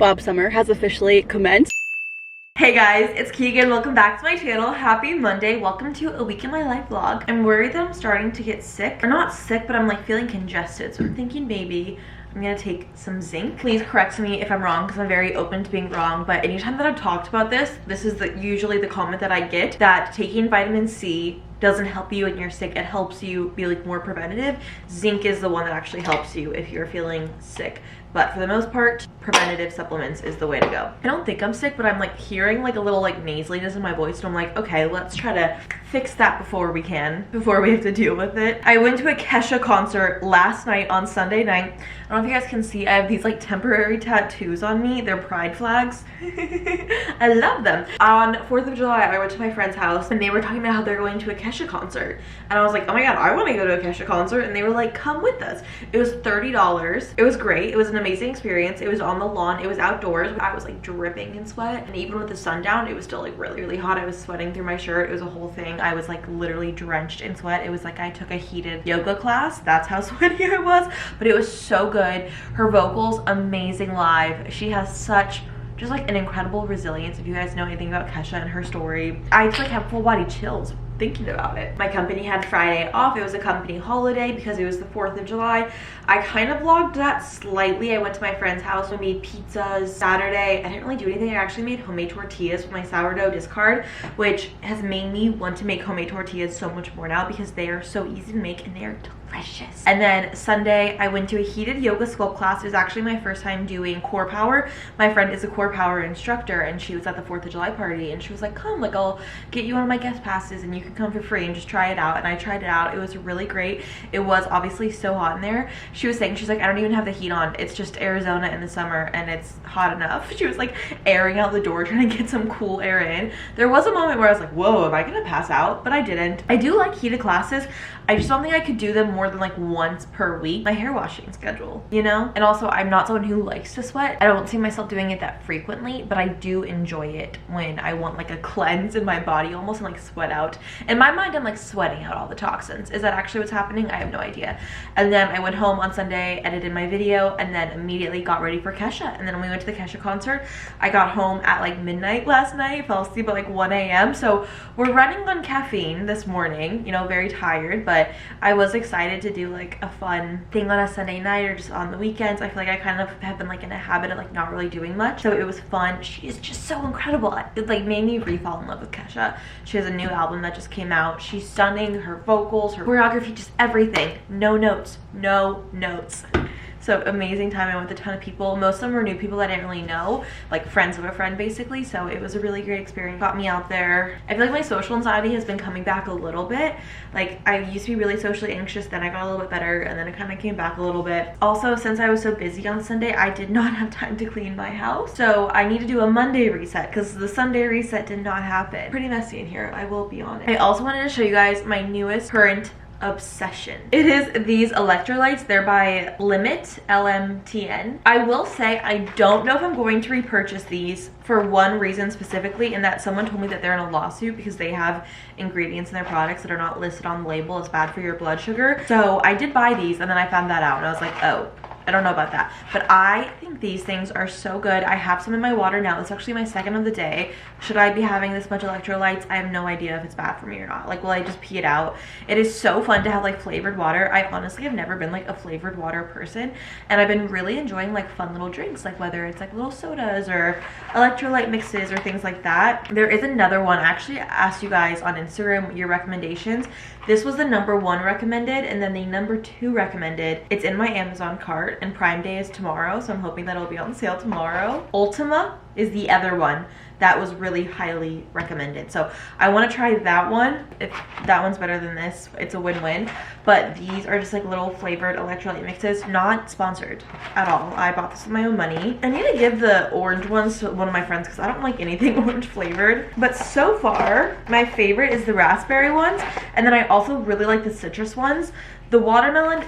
Bob summer has officially commenced. Hey guys, it's Keegan. Welcome back to my channel. Happy Monday. Welcome to a week in my life vlog. I'm worried that I'm starting to get sick. Or not sick, but I'm like feeling congested. So I'm thinking maybe I'm gonna take some zinc. Please correct me if I'm wrong because I'm very open to being wrong. But anytime that I've talked about this is usually the comment that I get, that taking vitamin C doesn't help you when you're sick. It helps you be like more preventative. Zinc is the one that actually helps you if you're feeling sick. But for the most part, preventative supplements is the way to go. I don't think I'm sick, but I'm like hearing like a little like nasaliness in my voice. And I'm like, okay, let's try to fix that before we have to deal with it. I went to a Kesha concert last night on Sunday night. I don't know if you guys can see, I have these like temporary tattoos on me. They're pride flags. I love them. On 4th of July, I went to my friend's house and they were talking about how they're going to a Kesha concert. And I was like, oh my God, I want to go to a Kesha concert. And they were like, come with us. It was $30. It was great. It was an amazing experience. It was on the lawn. It was outdoors. I was like dripping in sweat. And even with the sun down, it was still like really, really hot. I was sweating through my shirt. It was a whole thing. I was like literally drenched in sweat. It was like I took a heated yoga class. That's how sweaty I was. But it was so good. Her vocals, amazing live. She has such just like an incredible resilience. If you guys know anything about Kesha and her story, I just like have full body chills thinking about it. My company had Friday off. It was a company holiday because it was the 4th of July. I kind of vlogged that slightly. I went to my friend's house. We made pizzas Saturday. I didn't really do anything. I actually made homemade tortillas with my sourdough discard, which has made me want to make homemade tortillas so much more now because they are so easy to make and they are delicious. And then Sunday, I went to a heated yoga sculpt class. It was actually my first time doing core power. My friend is a core power instructor and she was at the 4th of July party and she was like, come, like I'll get you one of my guest passes and you can come for free and just try it out. And I tried it out. It was really great. It was obviously so hot in there. She was saying, she's like, I don't even have the heat on. It's just Arizona in the summer and it's hot enough. She was like airing out the door trying to get some cool air in. There was a moment where I was like, whoa, am I gonna pass out? But I didn't. I do like heated classes. I just don't think I could do them more than like once per week. My hair washing schedule, you know? And also I'm not someone who likes to sweat. I don't see myself doing it that frequently, but I do enjoy it when I want like a cleanse in my body almost and like sweat out. In my mind, I'm like sweating out all the toxins. Is that actually what's happening? I have no idea. And then I went home on Sunday, edited my video, and then immediately got ready for Kesha. And then when we went to the Kesha concert, I got home at like midnight last night, fell asleep at like 1 a.m. So we're running on caffeine this morning, you know, very tired, but I was excited to do like a fun thing on a Sunday night or just on the weekends. I feel like I kind of have been like in a habit of like not really doing much. So it was fun. She is just so incredible. It like made me re-fall in love with Kesha. She has a new album that just came out. She's stunning. Her vocals, her choreography, just everything. No notes. No notes. So amazing time. I went with a ton of people. Most of them were new people that I didn't really know, like friends of a friend basically. So it was a really great experience. Got me out there. I feel like my social anxiety has been coming back a little bit. Like I used to be really socially anxious, then I got a little bit better and then it kind of came back a little bit. Also, since I was so busy on Sunday, I did not have time to clean my house. So I need to do a Monday reset because the Sunday reset did not happen. Pretty messy in here, I will be honest. I also wanted to show you guys my newest current obsession. It is these electrolytes. They're by Limit, LMTN. I will say I don't know if I'm going to repurchase these for one reason specifically, in that someone told me that they're in a lawsuit because they have ingredients in their products that are not listed on the label as bad for your blood sugar. So I did buy these and then I found that out and I was like, oh, I don't know about that, but I think these things are so good. I have some in my water now. It's actually my second of the day. Should I be having this much electrolytes? I have no idea if it's bad for me or not. Like, will I just pee it out? It is so fun to have like flavored water. I honestly have never been like a flavored water person, and I've been really enjoying like fun little drinks, like whether it's like little sodas or electrolyte mixes or things like that. There is another one. I actually asked you guys on Instagram your recommendations. This was the #1 recommended, and then the #2 recommended. It's in my Amazon cart, and Prime Day is tomorrow, so I'm hoping that it'll be on sale tomorrow. Ultima is the other one that was really highly recommended. So I want to try that one. If that one's better than this, it's a win-win. But these are just like little flavored electrolyte mixes, not sponsored at all. I bought this with my own money. I need to give the orange ones to one of my friends because I don't like anything orange flavored. But so far, my favorite is the raspberry ones. And then I also really like the citrus ones. The watermelon,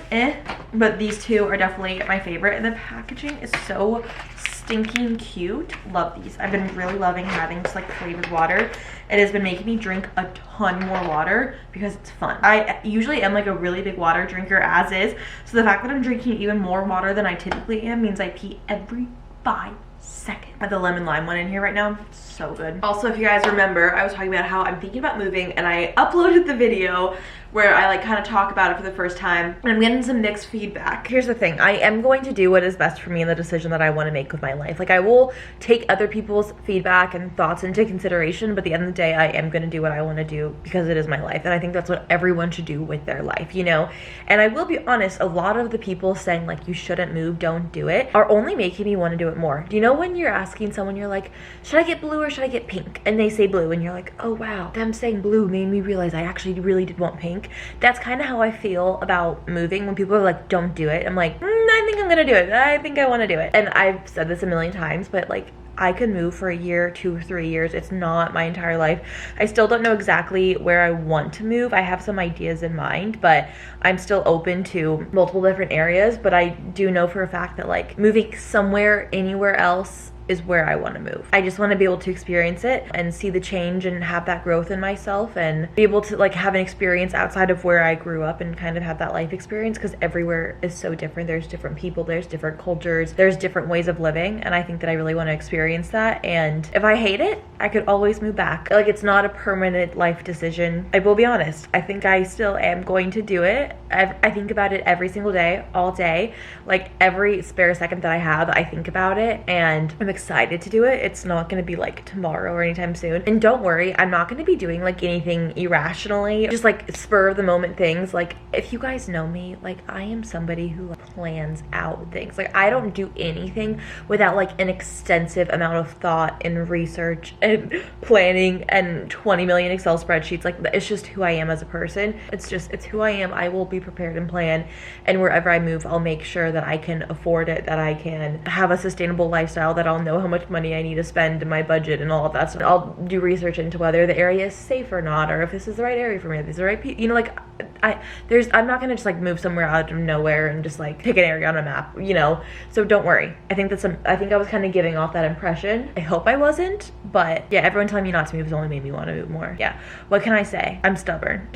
but these two are definitely my favorite. And the packaging is so stinking cute. Love these. I've been really loving having just like flavored water. It has been making me drink a ton more water because it's fun. I usually am like a really big water drinker as is, so the fact that I'm drinking even more water than I typically am means I pee every 5 second. I have the lemon lime one in here right now. It's so good. Also, if you guys remember, I was talking about how I'm thinking about moving, and I uploaded the video where I like kind of talk about it for the first time, and I'm getting some mixed feedback. Here's the thing, I am going to do what is best for me in the decision that I want to make with my life. Like, I will take other people's feedback and thoughts into consideration, but at the end of the day, I am going to do what I want to do because it is my life, and I think that's what everyone should do with their life, you know? And I will be honest, a lot of the people saying like you shouldn't move, don't do it, are only making me want to do it more. Do you know when you're asking someone, you're like, should I get blue or should I get pink? And they say blue, and you're like, oh wow, them saying blue made me realize I actually really did want pink. That's kind of how I feel about moving. When people are like, don't do it, I'm like, I think I'm gonna do it. I think I want to do it. And I've said this a million times, but like, I could move for a year, 2 or 3 years. It's not my entire life. I still don't know exactly where I want to move. I have some ideas in mind, but I'm still open to multiple different areas. But I do know for a fact that like moving somewhere, anywhere else is where I want to move. I just want to be able to experience it and see the change and have that growth in myself and be able to like have an experience outside of where I grew up and kind of have that life experience, because everywhere is so different. There's different people, there's different cultures, there's different ways of living, and I think that I really want to experience that. And if I hate it, I could always move back. Like, it's not a permanent life decision. I will be honest, I think I still am going to do it. I think about it every single day, all day. Like, every spare second that I have, I think about it, and I'm excited to do it. It's not going to be like tomorrow or anytime soon. And don't worry, I'm not going to be doing like anything irrationally, just like spur of the moment things. Like, if you guys know me, like, I am somebody who plans out things. Like, I don't do anything without like an extensive amount of thought and research and planning and 20 million Excel spreadsheets. Like, it's just who I am as a person. It's who I am. I will be prepared and plan, and wherever I move, I'll make sure that I can afford it, that I can have a sustainable lifestyle, that I'll know how much money I need to spend in my budget and all of that stuff. I'll do research into whether the area is safe or not, or if this is the right area for me, if these are the right people, you know, like, I'm not gonna just like move somewhere out of nowhere and just like pick an area on a map, you know? So don't worry. I think I was kind of giving off that impression. I hope I wasn't, but yeah, everyone telling me not to move has only made me want to move more. Yeah, what can I say? I'm stubborn.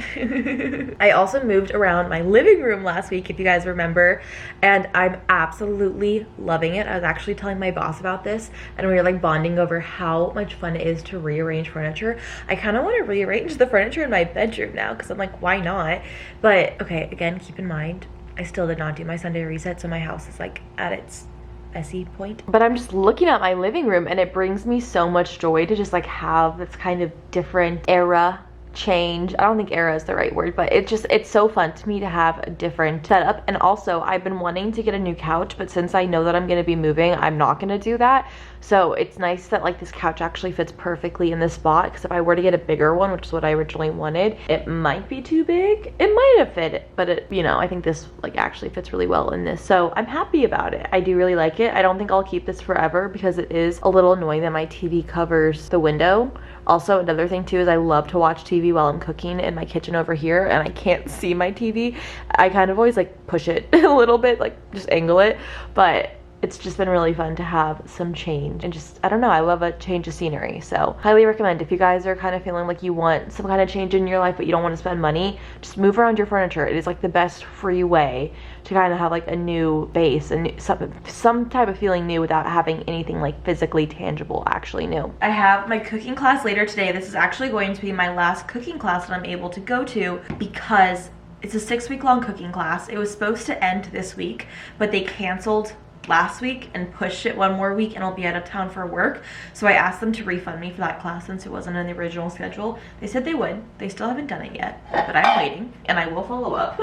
I also moved around my living room last week, if you guys remember, and I'm absolutely loving it. I was actually telling my boss about this, and we were like bonding over how much fun it is to rearrange furniture. I kind of want to rearrange the furniture in my bedroom now, because I'm like, why not? But okay, again, keep in mind, I still did not do my Sunday reset, so my house is like at its messy point. But I'm just looking at my living room, and it brings me so much joy to just like have this kind of different era change. I don't think era is the right word, but it's so fun to me to have a different setup. And also, I've been wanting to get a new couch, but since I know that I'm going to be moving, I'm not going to do that. So it's nice that like this couch actually fits perfectly in this spot, because if I were to get a bigger one, which is what I originally wanted, it might be too big. It might have fit, but it, you know, I think this like actually fits really well in this. So I'm happy about it. I do really like it. I don't think I'll keep this forever, because it is a little annoying that my TV covers the window. Also, another thing too is I love to watch TV while I'm cooking in my kitchen over here, and I can't see my TV. I kind of always like push it a little bit, like just angle it, but it's just been really fun to have some change, and just, I don't know, I love a change of scenery. So highly recommend, if you guys are kind of feeling like you want some kind of change in your life but you don't want to spend money, just move around your furniture. It is like the best free way to kind of have like a new base and some type of feeling new without having anything like physically tangible actually new. I have my cooking class later today. This is actually going to be my last cooking class that I'm able to go to, because it's a 6-week-long cooking class. It was supposed to end this week, but they canceled last week and pushed it one more week, and I'll be out of town for work. So I asked them to refund me for that class since it wasn't on the original schedule. They said they would. They still haven't done it yet, but I'm waiting, and I will follow up.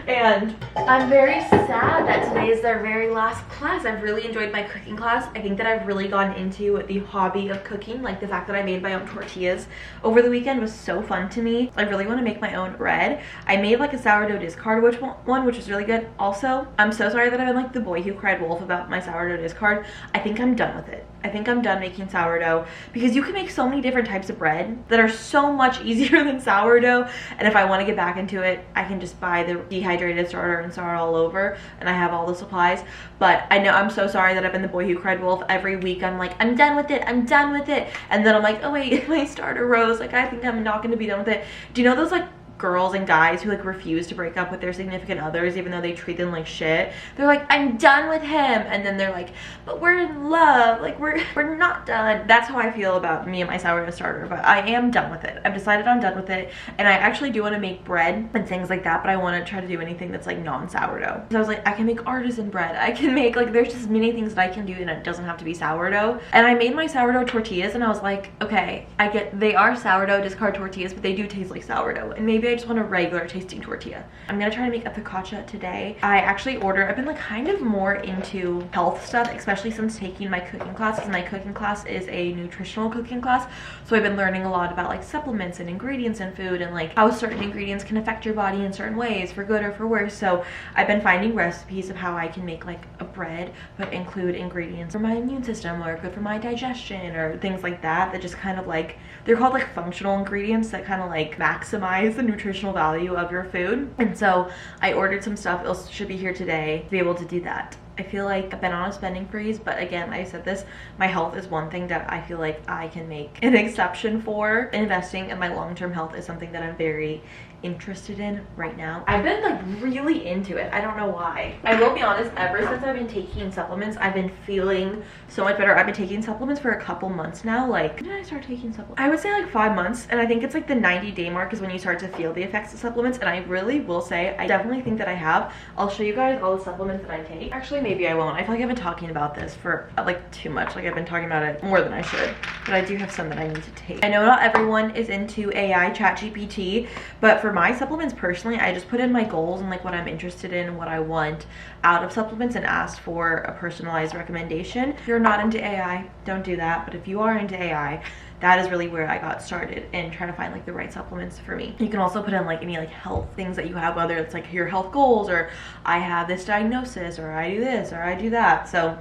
And I'm very sad that today is their very last class. I've really enjoyed my cooking class. I think that I've really gone into the hobby of cooking. Like, the fact that I made my own tortillas over the weekend was so fun to me. I really want to make my own bread. I made like a sourdough discard one, which was really good. Also, I'm so sorry that I've been like the boy who cried wolf about my sourdough discard. I think I'm done with it. I think I'm done making sourdough, because you can make so many different types of bread that are so much easier than sourdough. And if I want to get back into it, I can just buy the dehydrated starter and start all over, and I have all the supplies. But I know, I'm so sorry that I've been the boy who cried wolf. Every week I'm like, I'm done with it, I'm done with it, and then I'm like, oh wait, my starter rose, like I think I'm not going to be done with it. Do you know those like girls and guys who like refuse to break up with their significant others even though they treat them like shit. They're like, I'm done with him, and then they're like, but we're in love, like we're not done. That's how I feel about me and my sourdough starter, but I am done with it. I've decided I'm done with it, and I actually do want to make bread and things like that, but I want to try to do anything that's like non-sourdough. So I was like, I can make artisan bread, I can make like, there's just many things that I can do, and it doesn't have to be sourdough. And I made my sourdough tortillas, and I was like, okay, I get they are sourdough discard tortillas, but they do taste like sourdough, and maybe I just want a regular tasting tortilla. I'm gonna try to make a focaccia today. I've been like kind of more into health stuff, especially since taking my cooking class, because my cooking class is a nutritional cooking class. So I've been learning a lot about like supplements and ingredients in food, and like how certain ingredients can affect your body in certain ways, for good or for worse. So I've been finding recipes of how I can make like a bread but include ingredients for my immune system or good for my digestion or things like that, that just kind of like, they're called like functional ingredients that kind of like maximize the nutritional value of your food. And so I ordered some stuff. It should be here today to be able to do that. I feel like I've been on a spending freeze, but again, I said this, my health is one thing that I feel like I can make an exception for. Investing in my long-term health is something that I'm very interested in right now. I've been like really into it. I don't know why. I will be honest, ever since I've been taking supplements, I've been feeling so much better. I've been taking supplements for a couple months now. Like, when did I start taking supplements? I would say like 5 months, and I think it's like the 90-day mark is when you start to feel the effects of supplements, and I really will say I definitely think that I have. I'll show you guys all the supplements that I take. Actually, maybe I won't. I feel like I've been talking about this for like too much. Like, I've been talking about it more than I should, but I do have some that I need to take. I know not everyone is into AI, ChatGPT, but for my supplements personally, I just put in my goals and like what I'm interested in and what I want out of supplements and asked for a personalized recommendation. If you're not into AI, don't do that, but if you are into AI, that is really where I got started in trying to find like the right supplements for me. You can also put in like any like health things that you have, whether it's like your health goals or I have this diagnosis or I do this or I do that. So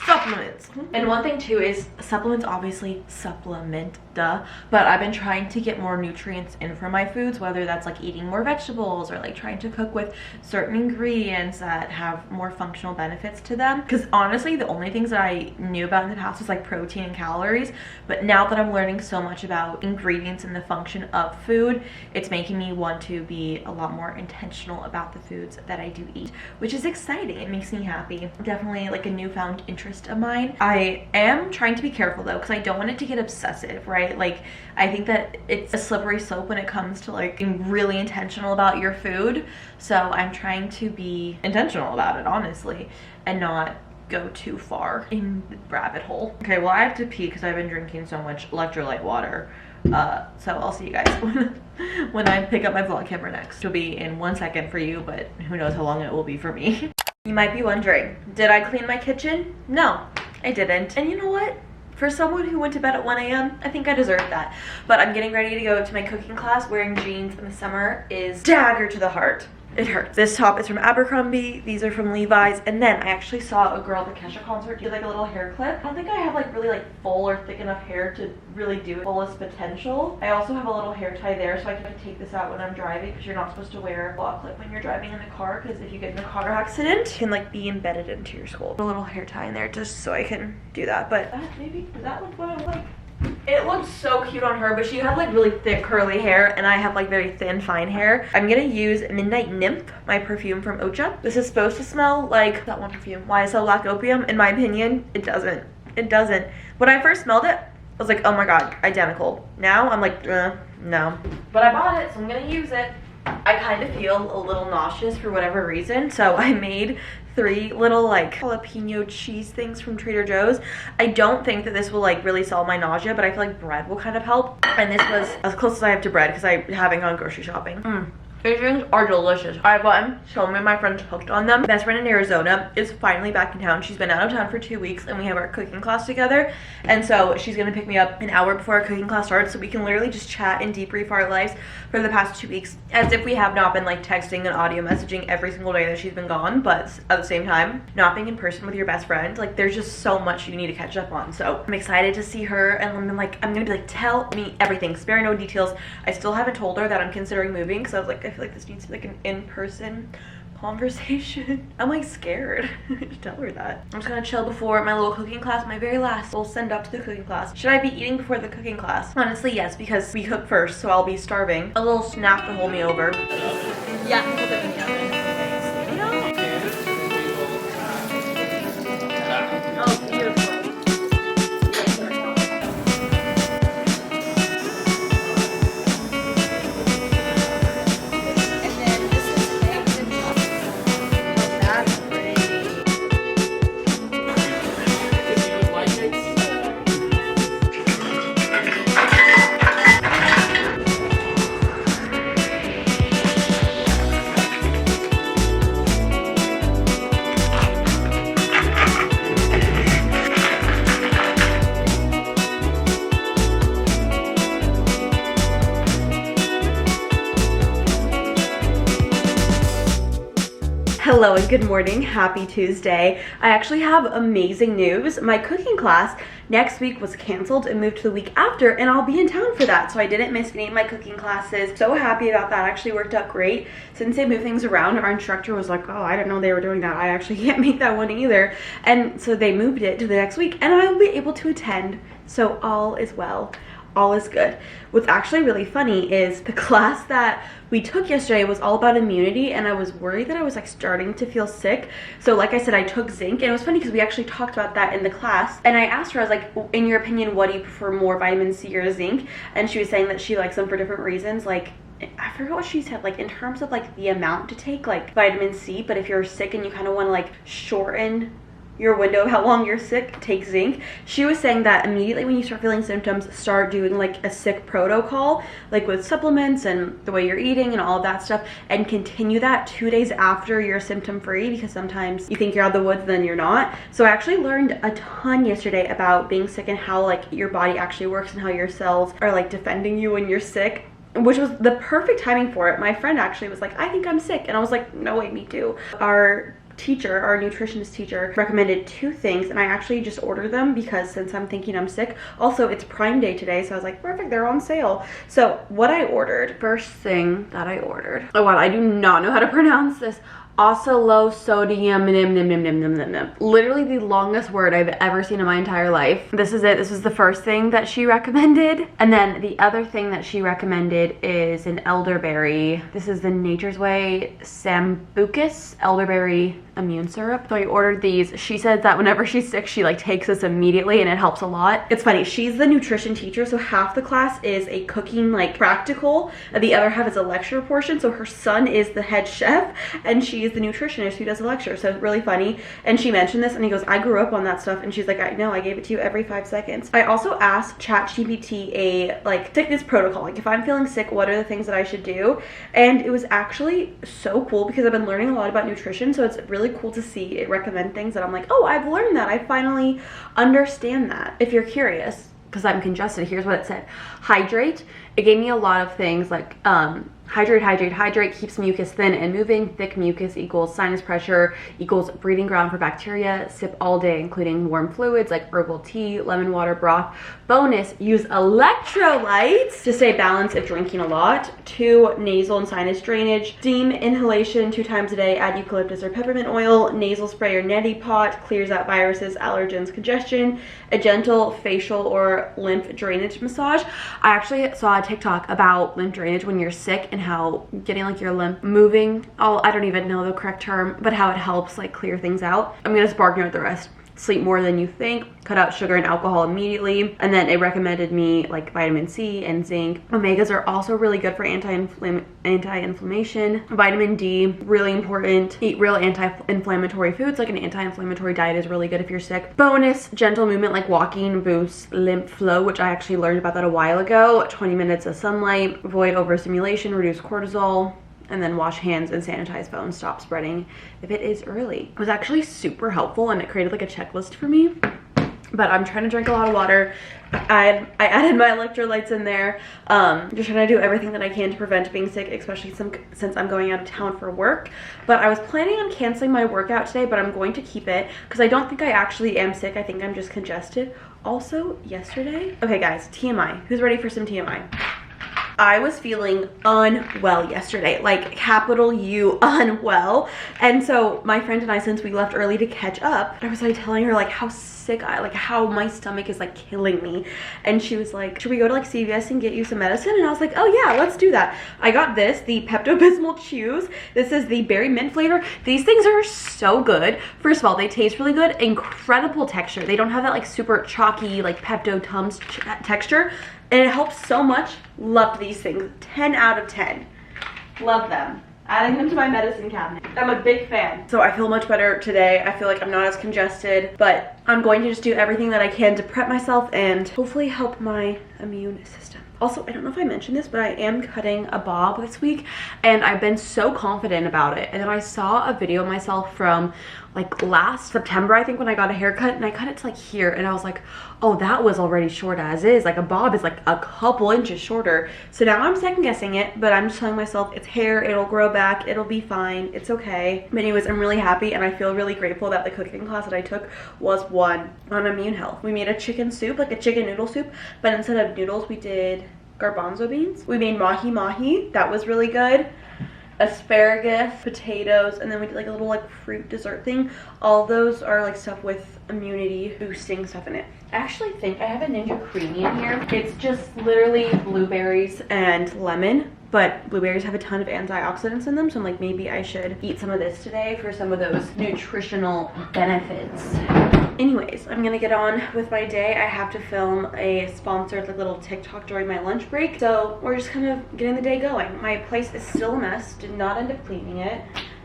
supplements. And one thing too is supplements obviously supplement, duh, but I've been trying to get more nutrients in from my foods, whether that's like eating more vegetables or like trying to cook with certain ingredients that have more functional benefits to them. Because honestly, the only things that I knew about in the past was like protein and calories, but now that I'm learning so much about ingredients and the function of food, it's making me want to be a lot more intentional about the foods that I do eat, which is exciting. It makes me happy. Definitely like a newfound interest of mine. I am trying to be careful though, because I don't want it to get obsessive, right? Like, I think that it's a slippery slope when it comes to like being really intentional about your food. So I'm trying to be intentional about it, honestly, and not go too far in the rabbit hole. Okay, well, I have to pee because I've been drinking so much electrolyte water. So I'll see you guys when I pick up my vlog camera next. It'll be in 1 second for you, but who knows how long it will be for me. You might be wondering, did I clean my kitchen? No, I didn't. And you know what? For someone who went to bed at 1 a.m., I think I deserve that. But I'm getting ready to go to my cooking class. Wearing jeans in the summer is dagger to the heart. It hurts. This top is from Abercrombie. These are from Levi's. And then I actually saw a girl at the Kesha concert do like a little hair clip. I don't think I have like really like full or thick enough hair to really do fullest potential. I also have a little hair tie there, so I can take this out when I'm driving, because you're not supposed to wear a claw clip when you're driving in the car, because if you get in a car accident, it can like be embedded into your skull. A little hair tie in there just so I can do that. But maybe, does that look what I like? It looks so cute on her, but she had like really thick curly hair and I have like very thin fine hair. I'm gonna use Midnight Nymph, my perfume from Ocha. This is supposed to smell like that one perfume, YSL Black Opium. In my opinion, it doesn't. It doesn't. When I first smelled it, I was like, oh my god, identical. Now I'm like, no. But I bought it, so I'm gonna use it. I kind of feel a little nauseous for whatever reason, so I made 3 little like jalapeno cheese things from Trader Joe's. I don't think that this will like really solve my nausea, but I feel like bread will kind of help. And this was as close as I have to bread because I haven't gone grocery shopping. These things are delicious. I bought them. So many of my friends hooked on them. Best friend in Arizona is finally back in town. She's been out of town for 2 weeks and we have our cooking class together. And so she's gonna pick me up an hour before our cooking class starts so we can literally just chat and debrief our lives for the past 2 weeks, as if we have not been like texting and audio messaging every single day that she's been gone. But at the same time, not being in person with your best friend, like there's just so much you need to catch up on. So I'm excited to see her, and I'm gonna be like, tell me everything, spare no details. I still haven't told her that I'm considering moving because I was like, I feel like this needs to be like an in-person conversation. I'm like scared to tell her that. I'm just gonna chill before my little cooking class, my very last. We'll send up to the cooking class. Should I be eating before the cooking class? Honestly, yes, because we cook first, so I'll be starving. A little snack to hold me over. Yeah, put them in the oven. Oh, beautiful. Hello and good morning, happy Tuesday. I actually have amazing news. My cooking class next week was canceled and moved to the week after, and I'll be in town for that, so I didn't miss any of my cooking classes. So happy about that. Actually worked out great. Since they moved things around, our instructor was like, oh, I didn't know they were doing that. I actually can't make that one either. And so they moved it to the next week, and I will be able to attend. So all is well. All is good. What's actually really funny is the class that we took yesterday was all about immunity, and I was worried that I was like starting to feel sick. So like I said, I took zinc, and it was funny because we actually talked about that in the class, and I asked her, I was like, in your opinion, what do you prefer more, vitamin C or zinc? And she was saying that she likes them for different reasons. Like, I forgot what she said, like in terms of like the amount to take, like vitamin C, but if you're sick and you kind of want to like shorten your window of how long you're sick, take zinc. She was saying that immediately when you start feeling symptoms, start doing like a sick protocol, like with supplements and the way you're eating and all of that stuff, and continue that 2 days after you're symptom free, because sometimes you think you're out of the woods, then you're not. So I actually learned a ton yesterday about being sick and how like your body actually works and how your cells are like defending you when you're sick, which was the perfect timing for it. My friend actually was like, I think I'm sick, and I was like, no way, me too. Our nutritionist teacher recommended 2 things, and I actually just ordered them because since I'm thinking I'm sick, also it's Prime Day today, so I was like, perfect, they're on sale. So what I ordered, first thing that I ordered, oh wow, I do not know how to pronounce this, low sodium, literally the longest word I've ever seen in my entire life. This is it. This is the first thing that she recommended. And then the other thing that she recommended is an elderberry. This is the Nature's Way Sambucus elderberry immune syrup. So I ordered these. She said that whenever she's sick, she like takes this immediately and it helps a lot. It's funny, she's the nutrition teacher, so half the class is a cooking like practical, and the other half is a lecture portion. So her son is the head chef and she's the nutritionist who does the lecture. So really funny. And she mentioned this and he goes, I grew up on that stuff. And she's like, I know, I gave it to you every 5 seconds. I also asked ChatGPT a like sickness protocol, like if I'm feeling sick, what are the things that I should do? And it was actually so cool because I've been learning a lot about nutrition, so it's really cool to see it recommend things that I'm like, oh, I've learned that, I finally understand that. If you're curious, because I'm congested, here's what it said. Hydrate. It gave me a lot of things like hydrate, keeps mucus thin and moving. Thick mucus equals sinus pressure equals breeding ground for bacteria. Sip all day, including warm fluids like herbal tea, lemon water, broth. Bonus, use electrolytes to stay balanced if drinking a lot. 2, nasal and sinus drainage. Steam inhalation 2 times a day. Add eucalyptus or peppermint oil. Nasal spray or neti pot clears out viruses, allergens, congestion. A gentle facial or lymph drainage massage. I actually saw a TikTok about lymph drainage when you're sick and how getting like your lymph moving, I don't even know the correct term, but how it helps like clear things out. I'm gonna spark note the rest. Sleep more than you think, cut out sugar and alcohol immediately, and then it recommended me like vitamin C and zinc. Omegas are also really good for anti-inflammation. Vitamin D, really important. Eat real anti-inflammatory foods, like an anti-inflammatory diet is really good if you're sick. Bonus, gentle movement like walking boosts lymph flow, which I actually learned about that a while ago. 20 minutes of sunlight, avoid overstimulation, reduce cortisol. And then wash hands and sanitize phones, stop spreading if it is early. It was actually super helpful and it created like a checklist for me. But I'm trying to drink a lot of water. I added my electrolytes in there. Just trying to do everything that I can to prevent being sick, especially since I'm going out of town for work. But I was planning on canceling my workout today, but I'm going to keep it because I don't think I actually am sick. I think I'm just congested. Also, yesterday, okay guys, TMI. Who's ready for some TMI? I was feeling unwell yesterday, like capital U unwell. And so my friend and I, since we left early to catch up, I was like telling her like how sick how my stomach is like killing me. And she was like, should we go to like CVS and get you some medicine? And I was like, oh yeah, let's do that. I got this, the Pepto-Bismol Chews. This is the berry mint flavor. These things are so good. First of all, they taste really good. Incredible texture. They don't have that like super chalky like Pepto-Tums texture. And it helps so much. Love these things. 10 out of 10. Love them. Adding them to my medicine cabinet. I'm a big fan. So I feel much better today. I feel like I'm not as congested, but I'm going to just do everything that I can to prep myself and hopefully help my immune system. Also, I don't know if I mentioned this, but I am cutting a bob this week and I've been so confident about it. And then I saw a video of myself from like last September, I think, when I got a haircut, and I cut it to like here, and I was like, oh, that was already short as is. Like a bob is like a couple inches shorter. So now I'm second guessing it, but I'm just telling myself it's hair, it'll grow back, it'll be fine, it's okay. But anyways, I'm really happy and I feel really grateful that the cooking class that I took was one on immune health. We made a chicken soup, like a chicken noodle soup, but instead of noodles, we did garbanzo beans. We made mahi mahi, that was really good. Asparagus, potatoes, and then we did like a little like fruit dessert thing. All those are like stuff with immunity boosting stuff in it. I actually think I have a Ninja Creamy in here. It's just literally blueberries and lemon, but blueberries have a ton of antioxidants in them, so I'm like, maybe I should eat some of this today for some of those nutritional benefits. Anyways, I'm gonna get on with my day. I have to film a sponsored like little TikTok during my lunch break, so we're just kind of getting the day going. My place is still a mess. Did not end up cleaning it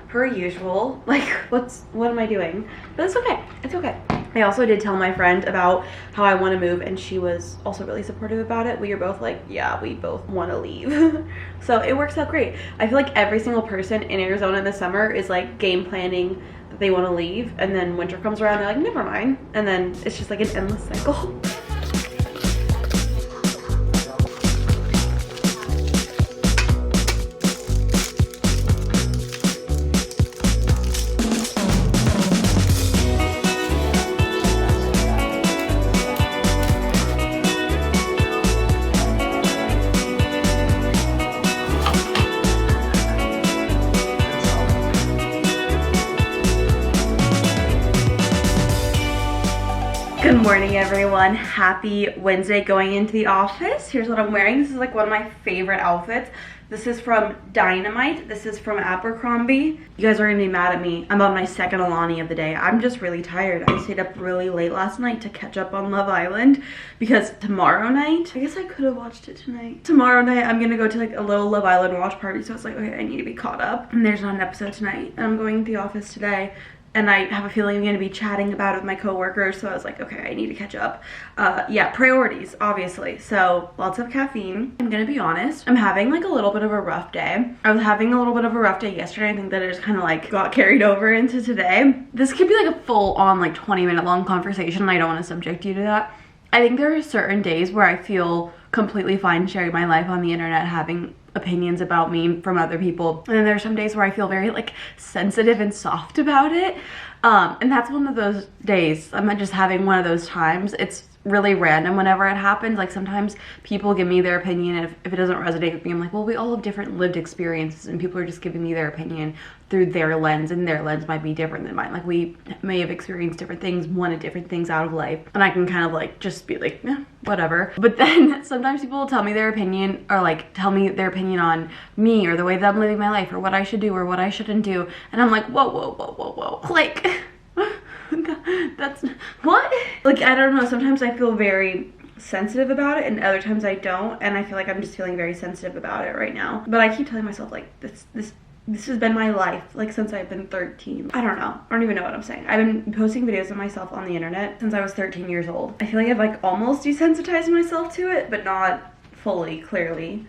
per usual. Like, what am I doing? But it's okay. It's okay. I also did tell my friend about how I want to move, and she was also really supportive about it. We were both like, yeah, we both want to leave. So it works out great. I feel like every single person in Arizona in the summer is like game planning that they want to leave, and then winter comes around, they're like, never mind. And then it's just like an endless cycle. Good morning, everyone. Happy Wednesday, going into the office. Here's what I'm wearing. This is like one of my favorite outfits. This is from Dynamite. This is from Abercrombie. You guys are gonna be mad at me. I'm on my second Alani of the day. I'm just really tired. I stayed up really late last night to catch up on Love Island because tomorrow night, I guess I could have watched it tonight. Tomorrow night, I'm gonna go to like a little Love Island watch party. So it's like, okay, I need to be caught up. And there's not an episode tonight. And I'm going to the office today. And I have a feeling I'm going to be chatting about it with my coworkers, so I was like, okay, I need to catch up. Yeah, priorities, obviously. So lots of caffeine. I'm going to be honest, I'm having like a little bit of a rough day. I was having a little bit of a rough day yesterday. I think that it just kind of like got carried over into today. This could be like a full on like 20-minute long conversation, and I don't want to subject you to that. I think there are certain days where I feel completely fine sharing my life on the internet, having opinions about me from other people, and then there's some days where I feel very like sensitive and soft about it, and that's one of those days. I'm just having one of those times. It's really random whenever it happens. Like sometimes people give me their opinion, and if it doesn't resonate with me, I'm like, well, we all have different lived experiences, and people are just giving me their opinion through their lens, and their lens might be different than mine. Like we may have experienced different things, wanted different things out of life, and I can kind of like just be like, yeah, whatever. But then sometimes people will tell me their opinion, or like tell me their opinion on me or the way that I'm living my life, or what I should do or what I shouldn't do, and I'm like, whoa, whoa, whoa, whoa, whoa, like that's what, like, I don't know, sometimes I feel very sensitive about it and other times I don't, and I feel like I'm just feeling very sensitive about it right now. But I keep telling myself like this has been my life like since I've been 13. I don't know, I don't even know what I'm saying. I've been posting videos of myself on the internet since I was 13 years old. I feel like I've like almost desensitized myself to it, but not fully, clearly.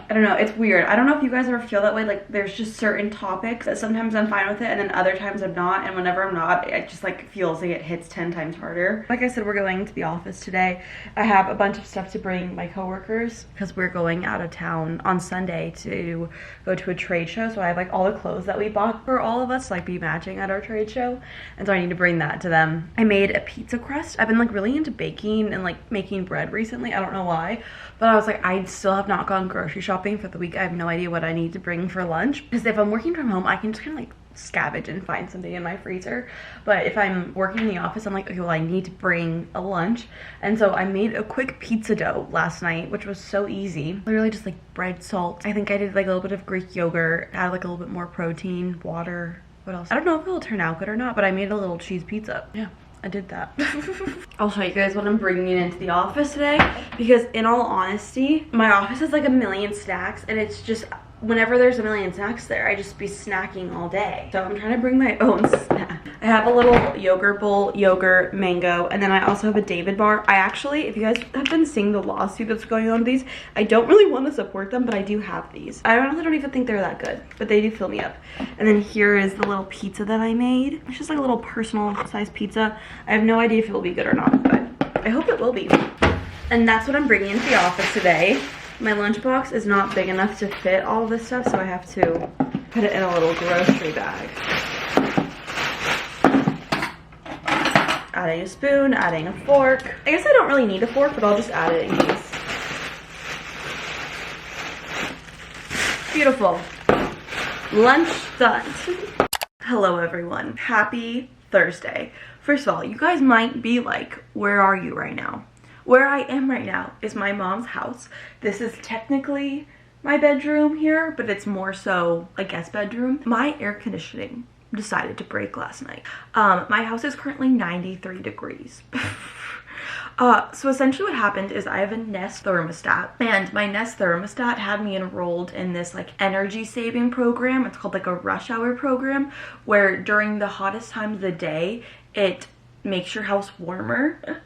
I don't know, it's weird. I don't know if you guys ever feel that way. Like there's just certain topics that sometimes I'm fine with it and then other times I'm not, and whenever I'm not, it just like feels like it hits 10 times harder. Like I said, we're going to the office today. I have a bunch of stuff to bring my coworkers because we're going out of town on Sunday to go to a trade show. So I have like all the clothes that we bought for all of us to like be matching at our trade show, and so I need to bring that to them. I made a pizza crust. I've been like really into baking and like making bread recently. I don't know why, but I was like, I still have not gone grocery shopping for the week. I have no idea what I need to bring for lunch, because if I'm working from home I can just kind of like scavenge and find something in my freezer, but if I'm working in the office I'm like, okay, well I need to bring a lunch. And so I made a quick pizza dough last night, which was so easy. Literally just like bread, salt, I think I did like a little bit of Greek yogurt, add like a little bit more protein, water, what else, I don't know if it'll turn out good or not, but I made a little cheese pizza. Yeah, I did that. I'll show you guys what I'm bringing into the office today, because in all honesty, my office has like a million snacks, and it's just, whenever there's a million snacks there, I just be snacking all day. So I'm trying to bring my own snack. I have a little yogurt bowl, yogurt, mango, and then I also have a David bar. I actually, if you guys have been seeing the lawsuit that's going on with these, I don't really want to support them, but I do have these. I honestly don't even think they're that good, but they do fill me up. And then here is the little pizza that I made. It's just like a little personal size pizza. I have no idea if it will be good or not, but I hope it will be. And that's what I'm bringing into the office today. My lunchbox is not big enough to fit all of this stuff, so I have to put it in a little grocery bag. Adding a spoon, adding a fork. I guess I don't really need a fork, but I'll just add it in case. Beautiful. Lunch done. Hello everyone. Happy Thursday. First of all, you guys might be like, where are you right now? Where I am right now is my mom's house. This is technically my bedroom here, but it's more so a guest bedroom. My air conditioning decided to break last night. My house is currently 93 degrees. So essentially what happened is I have a Nest thermostat, and my Nest thermostat had me enrolled in this like energy saving program. It's called like a rush hour program, where during the hottest times of the day, it makes your house warmer.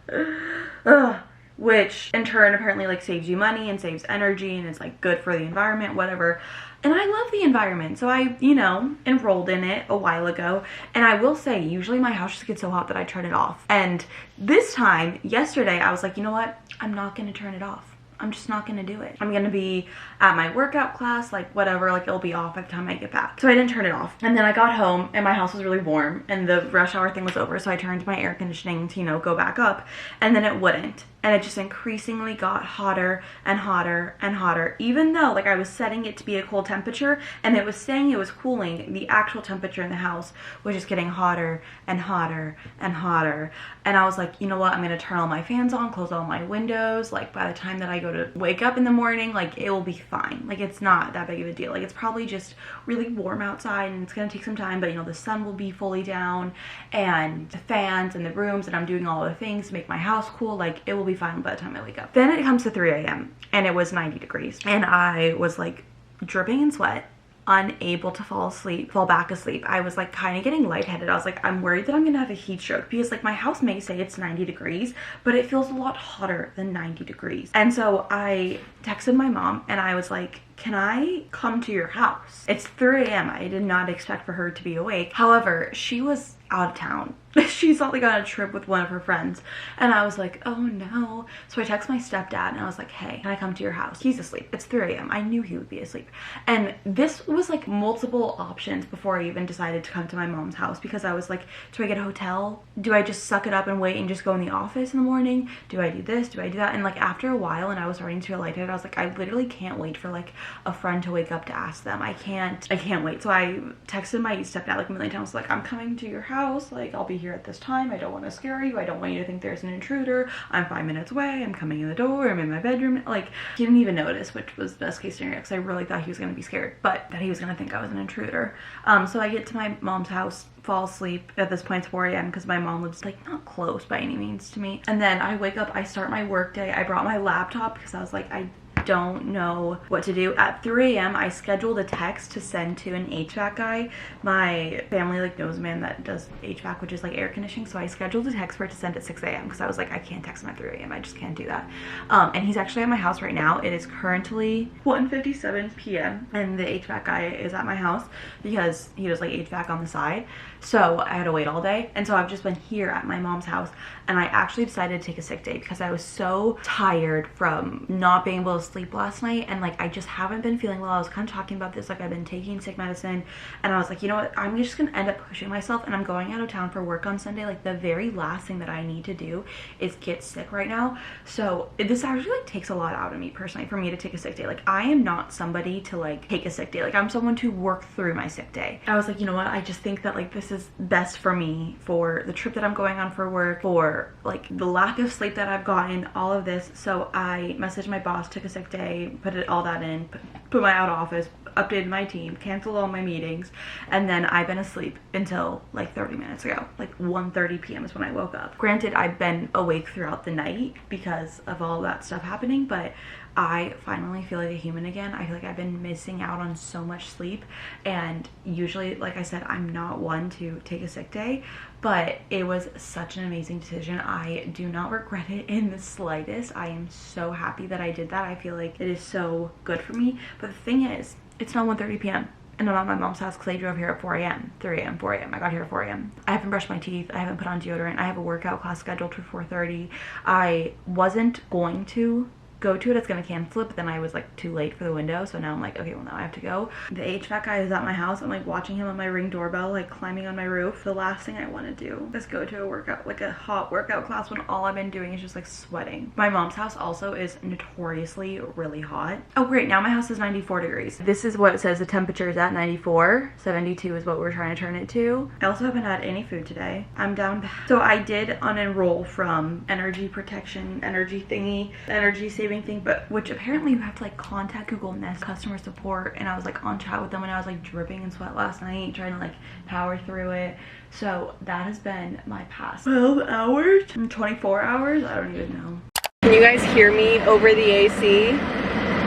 Which in turn apparently like saves you money and saves energy, and it's like good for the environment, whatever. And I love the environment, so I, you know, enrolled in it a while ago. And I will say, usually my house just gets so hot that I turn it off. And this time, yesterday, I was like, you know what? I'm not gonna turn it off. I'm just not gonna do it. I'm gonna be at my workout class, like whatever, like it'll be off by the time I get back. So I didn't turn it off. And then I got home and my house was really warm and the rush hour thing was over. So I turned my air conditioning to, you know, go back up, and then it wouldn't. And it just increasingly got hotter and hotter and hotter, even though like I was setting it to be a cool temperature and it was saying it was cooling. The actual temperature in the house was just getting hotter and hotter and hotter. And I was like, you know what, I'm gonna turn all my fans on, close all my windows. Like by the time that I go to wake up in the morning, like it will be fine. Like it's not that big of a deal. Like it's probably just really warm outside and it's gonna take some time, but you know, the sun will be fully down and the fans and the rooms, and I'm doing all the things to make my house cool. Like it will be fine by the time I wake up. Then it comes to 3 a.m. and it was 90 degrees and I was like dripping in sweat, unable to fall back asleep. I was like kind of getting lightheaded. I was like, I'm worried that I'm gonna have a heat stroke, because like my house may say it's 90 degrees, but it feels a lot hotter than 90 degrees. And so I texted my mom and I was like, can I come to your house? It's 3 a.m. I did not expect for her to be awake. However, she was out of town. She's on like on a trip with one of her friends, and I was like, oh no. So I texted my stepdad and I was like, hey, can I come to your house? He's asleep. It's 3 a.m. I knew he would be asleep. And this was like multiple options before I even decided to come to my mom's house, because I was like, do I get a hotel? Do I just suck it up and wait and just go in the office in the morning? Do I do this? Do I do that? And like after a while, and I was starting to feel lightheaded, I was like, I literally can't wait for like a friend to wake up to ask them. I can't wait. So I texted my stepdad like a million times, like, I'm coming to your house, like I'll be here at this time. I don't want to scare you. I don't want you to think there's an intruder. I'm 5 minutes away. I'm coming in the door. I'm in my bedroom. Like he didn't even notice, which was best case scenario, because I really thought he was gonna be scared, but that he was gonna think I was an intruder. So I get to my mom's house, fall asleep. At this point it's 4 a.m. because my mom lives like not close by any means to me. And then I wake up, I start my work day. I brought my laptop because I was like, I don't know what to do. At 3 a.m. I scheduled a text to send to an HVAC guy. My family like knows a man that does HVAC, which is like air conditioning, so I scheduled a text for it to send at 6 a.m. because I was like, I can't text him at 3 a.m. I just can't do that. And he's actually at my house right now. It is currently 1:57 p.m. and the HVAC guy is at my house because he does like HVAC on the side. So I had to wait all day, and so I've just been here at my mom's house, and I actually decided to take a sick day because I was so tired from not being able to sleep last night, and like I just haven't been feeling well. I was kind of talking about this, like I've been taking sick medicine, and I was like, you know what, I'm just gonna end up pushing myself, and I'm going out of town for work on Sunday. Like the very last thing that I need to do is get sick right now. So this actually like takes a lot out of me personally for me to take a sick day. Like I am not somebody to like take a sick day. Like I'm someone to work through my sick day. I was like, you know what, I just think that like this is best for me, for the trip that I'm going on for work, for like the lack of sleep that I've gotten, all of this. So I messaged my boss, took a sick day, put all that in, put my out of office, updated my team, canceled all my meetings, and then I've been asleep until like 30 minutes ago. Like 1:30 p.m. is when I woke up. Granted, I've been awake throughout the night because of all that stuff happening, but I finally feel like a human again. I feel like I've been missing out on so much sleep, and usually, like I said, I'm not one to take a sick day, but it was such an amazing decision. I do not regret it in the slightest. I am so happy that I did that. I feel like it is so good for me. But the thing is, it's not 1:30 p.m. and I'm at my mom's house because I drove here at 4 a.m. 3 a.m. 4 a.m. I got here at 4 a.m. I haven't brushed my teeth. I haven't put on deodorant. I have a workout class scheduled for 4:30. I wasn't going to go to it. It's gonna cancel it, but then I was like too late for the window, so now I'm like, okay, well now I have to go. The HVAC guy is at my house. I'm like watching him on my Ring doorbell, like climbing on my roof. The last thing I want to do is go to a workout, like a hot workout class, when all I've been doing is just like sweating. My mom's house also is notoriously really hot. Oh great, now my house is 94 degrees. This is what it says the temperature is at 94. 72 is what we're trying to turn it to. I also haven't had any food today. I'm down bad. So I did unenroll from energy protection, energy thingy, energy saving thing, but which apparently you have to like contact Google Nest customer support, and I was like on chat with them and I was like dripping in sweat last night trying to like power through it. So that has been my past 12 hours and 24 hours. I don't even know. Can you guys hear me over the AC?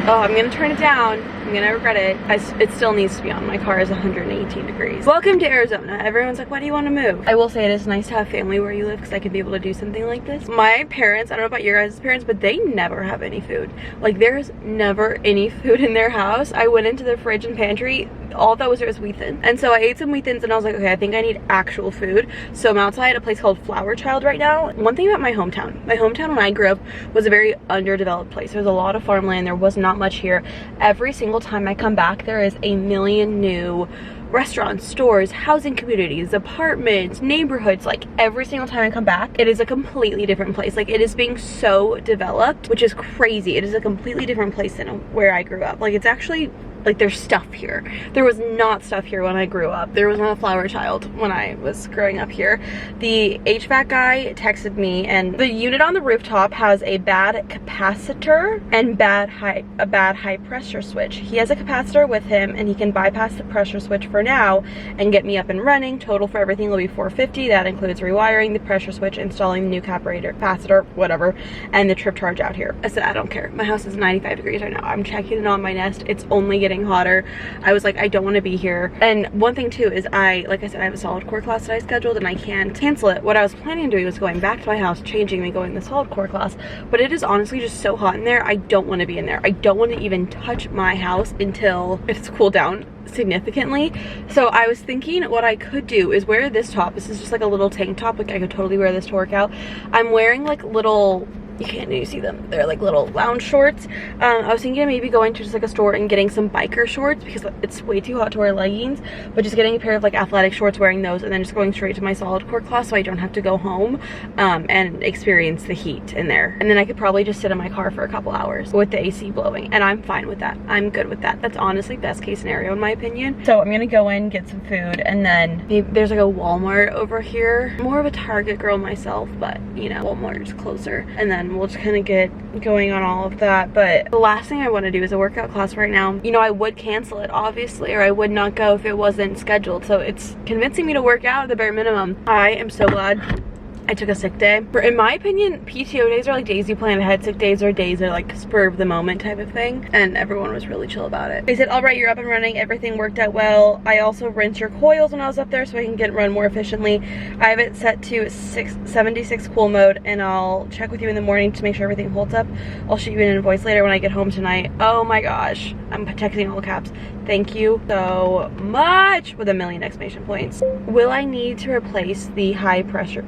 Oh, I'm gonna turn it down. I'm gonna regret it. It still needs to be on. My car is 118 degrees. Welcome to Arizona. Everyone's like, why do you want to move? I will say it is nice to have family where you live because I can be able to do something like this. My parents, I don't know about your guys' parents, but they never have any food. Like there's never any food in their house. I went into the fridge and pantry, all that was there was wheat thins. And so I ate some wheat thins and I was like, okay, I think I need actual food. So I'm outside a place called Flower Child right now. One thing about my hometown when I grew up was a very underdeveloped place. There was a lot of farmland. There was not much here. Every single time I come back, there is a million new restaurants, stores, housing communities, apartments, neighborhoods. Like every single time I come back, it is a completely different place. Like it is being so developed, which is crazy. It is a completely different place than where I grew up. Like it's actually like there's stuff here. There was not stuff here when I grew up. There was not a Flower Child when I was growing up here. The HVAC guy texted me, and the unit on the rooftop has a bad capacitor and a bad high pressure switch. He has a capacitor with him and he can bypass the pressure switch for now and get me up and running. Total for everything will be $450. That includes rewiring the pressure switch, installing the new capacitor, whatever, and the trip charge out here. I said, I don't care. My house is 95 degrees right now. I'm checking it on my Nest. It's only getting hotter. I was like, I don't want to be here. And one thing too is like I said, I have a Solidcore class that I scheduled and I can't cancel it. What I was planning on doing was going back to my house, changing me, going to the Solidcore class, but it is honestly just so hot in there. I don't want to be in there. I don't want to even touch my house until it's cooled down significantly. So I was thinking what I could do is wear this top. This is just like a little tank top. Like I could totally wear this to work out. I'm wearing like little, you can't really see them, they're like little lounge shorts. I was thinking of maybe going to just like a store and getting some biker shorts because it's way too hot to wear leggings, but just getting a pair of like athletic shorts, wearing those, and then just going straight to my Solidcore class so I don't have to go home and experience the heat in there. And then I could probably just sit in my car for a couple hours with the AC blowing, and I'm fine with that. I'm good with that. That's honestly best case scenario in my opinion. So I'm gonna go in, get some food, and then maybe there's like a Walmart over here. I'm more of a Target girl myself, but you know, Walmart is closer. And then we'll just kind of get going on all of that. But the last thing I want to do is a workout class right now. You know, I would cancel it obviously, or I would not go if it wasn't scheduled. So it's convincing me to work out at the bare minimum. I am so glad I took a sick day. In my opinion, PTO days are like days you plan ahead. Sick days are days that are like spur of the moment type of thing. And everyone was really chill about it. They said, all right, you're up and running. Everything worked out well. I also rinsed your coils when I was up there so I can get run more efficiently. I have it set to 76 cool mode, and I'll check with you in the morning to make sure everything holds up. I'll shoot you an invoice later when I get home tonight. Oh my gosh. I'm texting all caps. Thank you so much with a million exclamation points. Will I need to replace the high pressure